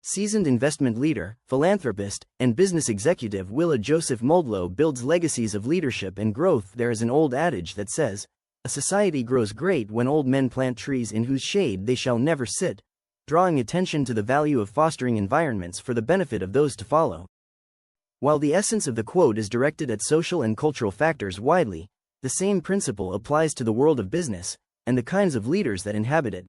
Seasoned investment leader, philanthropist, and business executive Willah Joseph Mudolo builds legacies of leadership and growth. There is an old adage that says, "A society grows great when old men plant trees in whose shade they shall never sit," drawing attention to the value of fostering environments for the benefit of those to follow. While the essence of the quote is directed at social and cultural factors widely, the same principle applies to the world of business and the kinds of leaders that inhabit it.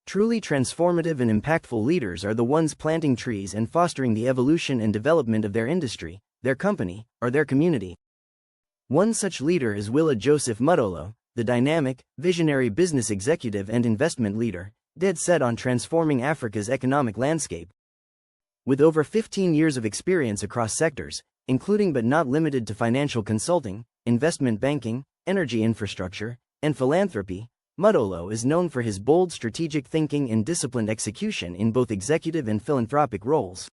Truly transformative and impactful leaders are the ones planting trees and fostering the evolution and development of their industry, their company, or their community. One such leader is Willah Joseph Mudolo, the dynamic, visionary business executive and investment leader, dead set on transforming Africa's economic landscape. With over 15 years of experience across sectors, including but not limited to financial consulting, investment banking, energy infrastructure, and philanthropy, Mudolo is known for his bold strategic thinking and disciplined execution in both executive and philanthropic roles.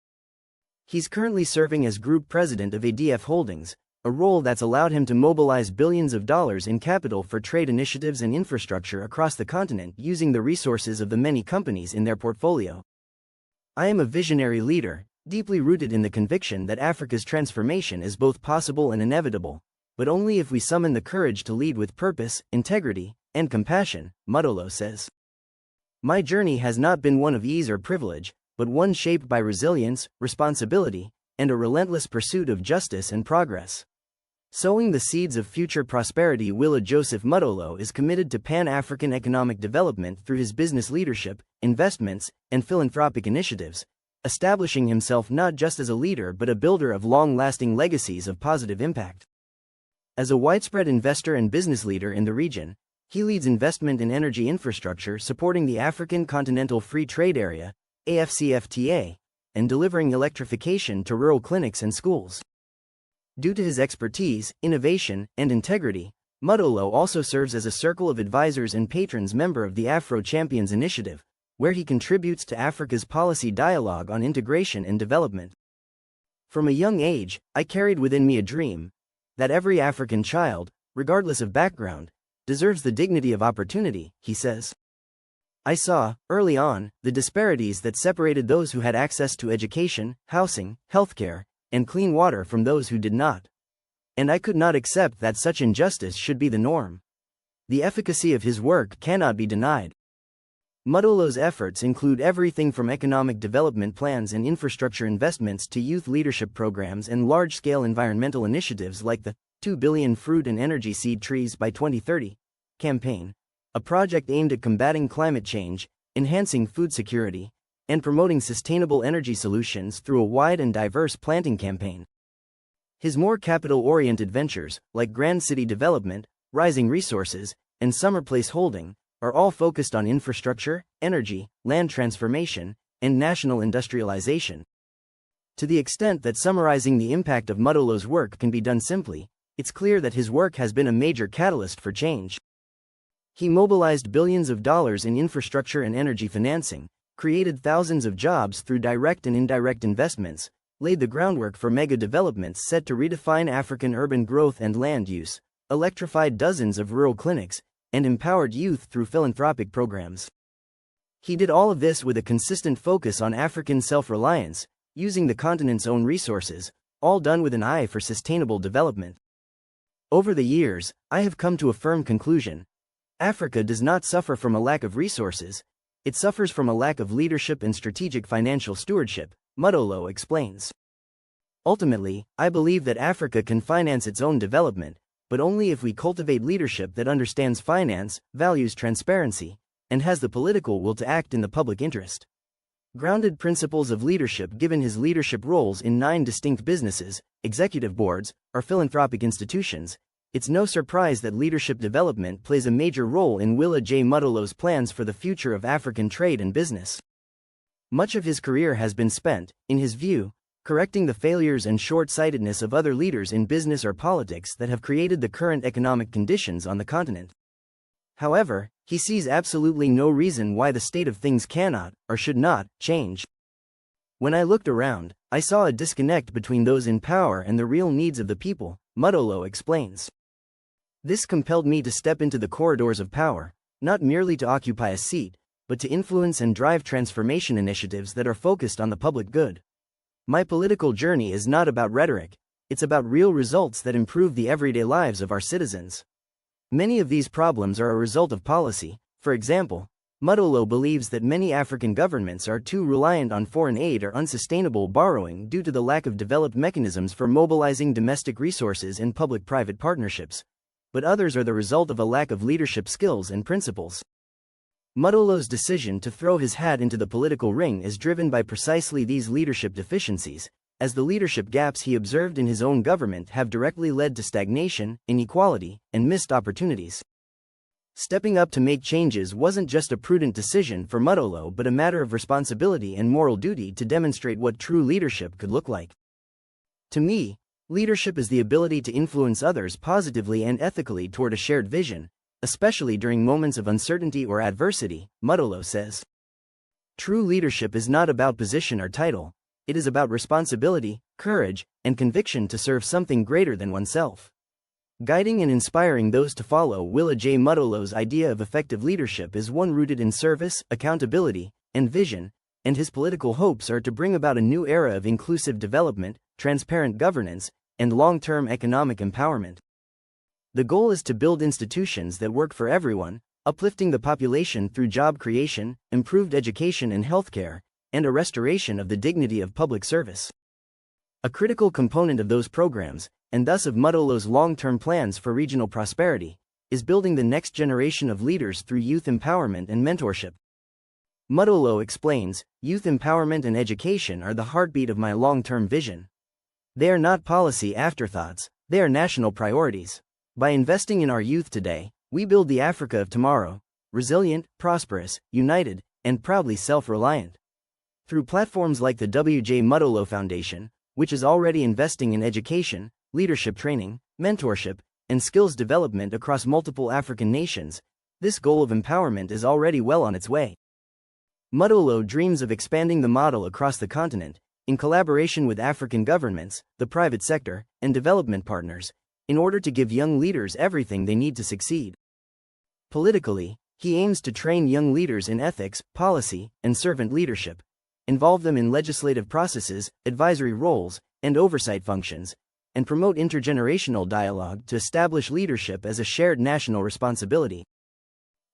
He's currently serving as group president of ADF Holdings, a role that's allowed him to mobilize billions of dollars in capital for trade initiatives and infrastructure across the continent using the resources of the many companies in their portfolio. "I am a visionary leader, deeply rooted in the conviction that Africa's transformation is both possible and inevitable, but only if we summon the courage to lead with purpose, integrity, and compassion," Mudolo says. "My journey has not been one of ease or privilege, but one shaped by resilience, responsibility, and a relentless pursuit of justice and progress." Sowing the seeds of future prosperity, Willah Joseph Mudolo is committed to Pan-African economic development through his business leadership, investments, and philanthropic initiatives, establishing himself not just as a leader but a builder of long-lasting legacies of positive impact. As a widespread investor and business leader in the region, he leads investment in energy infrastructure supporting the African Continental Free Trade Area, AFCFTA, and delivering electrification to rural clinics and schools. Due to his expertise, innovation, and integrity, Mudolo also serves as a circle of advisors and patrons member of the Afro Champions Initiative, where he contributes to Africa's policy dialogue on integration and development. "From a young age, I carried within me a dream that every African child, regardless of background, deserves the dignity of opportunity," he says. "I saw, early on, the disparities that separated those who had access to education, housing, healthcare, and clean water from those who did not. And I could not accept that such injustice should be the norm." The efficacy of his work cannot be denied. Mudolo's efforts include everything from economic development plans and infrastructure investments to youth leadership programs and large-scale environmental initiatives like the 2 billion fruit and energy seed trees by 2030 campaign, a project aimed at combating climate change, enhancing food security, and promoting sustainable energy solutions through a wide and diverse planting campaign. His more capital-oriented ventures, like Grand City Development, Rising Resources, and Summer Place Holding, are all focused on infrastructure, energy, land transformation, and national industrialization. To the extent that summarizing the impact of Mudolo's work can be done simply, it's clear that his work has been a major catalyst for change. He mobilized billions of dollars in infrastructure and energy financing, created thousands of jobs through direct and indirect investments, laid the groundwork for mega developments set to redefine African urban growth and land use, electrified dozens of rural clinics, and empowered youth through philanthropic programs. He did all of this with a consistent focus on African self-reliance, using the continent's own resources, all done with an eye for sustainable development. Over the years, I have come to a firm conclusion. Africa does not suffer from a lack of resources, it suffers from a lack of leadership and strategic financial stewardship, Mudolo explains. "Ultimately, I believe that Africa can finance its own development, but only if we cultivate leadership that understands finance, values transparency, and has the political will to act in the public interest." Grounded principles of leadership. Given his leadership roles in 9 distinct businesses, executive boards, or philanthropic institutions, it's no surprise that leadership development plays a major role in Willah J. Mudolo's plans for the future of African trade and business. Much of his career has been spent, in his view, correcting the failures and short-sightedness of other leaders in business or politics that have created the current economic conditions on the continent. However, he sees absolutely no reason why the state of things cannot, or should not, change. "When I looked around, I saw a disconnect between those in power and the real needs of the people," Mudolo explains. "This compelled me to step into the corridors of power, not merely to occupy a seat, but to influence and drive transformation initiatives that are focused on the public good. My political journey is not about rhetoric, it's about real results that improve the everyday lives of our citizens. Many of these problems are a result of policy. For example, Mudolo believes that many African governments are too reliant on foreign aid or unsustainable borrowing due to the lack of developed mechanisms for mobilizing domestic resources and public-private partnerships, but others are the result of a lack of leadership skills and principles. Mudolo's decision to throw his hat into the political ring is driven by precisely these leadership deficiencies, as the leadership gaps he observed in his own government have directly led to stagnation, inequality, and missed opportunities. Stepping up to make changes wasn't just a prudent decision for Mudolo but a matter of responsibility and moral duty to demonstrate what true leadership could look like. To me, leadership is the ability to influence others positively and ethically toward a shared vision, especially during moments of uncertainty or adversity, Mudolo says. True leadership is not about position or title, it is about responsibility, courage, and conviction to serve something greater than oneself. Guiding and inspiring those to follow Willah J. Mudolo's idea of effective leadership is one rooted in service, accountability, and vision, and his political hopes are to bring about a new era of inclusive development, transparent governance, and long-term economic empowerment. The goal is to build institutions that work for everyone, uplifting the population through job creation, improved education and healthcare, and a restoration of the dignity of public service. A critical component of those programs, and thus of Mudolo's long-term plans for regional prosperity, is building the next generation of leaders through youth empowerment and mentorship. Mudolo explains, youth empowerment and education are the heartbeat of my long-term vision. They are not policy afterthoughts, they are national priorities. By investing in our youth today, we build the Africa of tomorrow, resilient, prosperous, united, and proudly self-reliant. Through platforms like the W.J. Mudolo Foundation, which is already investing in education, leadership training, mentorship, and skills development across multiple African nations, this goal of empowerment is already well on its way. Mudolo dreams of expanding the model across the continent, in collaboration with African governments, the private sector, and development partners, in order to give young leaders everything they need to succeed. Politically, he aims to train young leaders in ethics, policy, and servant leadership, involve them in legislative processes, advisory roles, and oversight functions, and promote intergenerational dialogue to establish leadership as a shared national responsibility.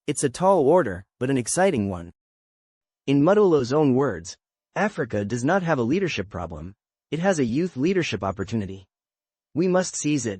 It's a tall order, but an exciting one. In Mudolo's own words, Africa does not have a leadership problem, it has a youth leadership opportunity. We must seize it.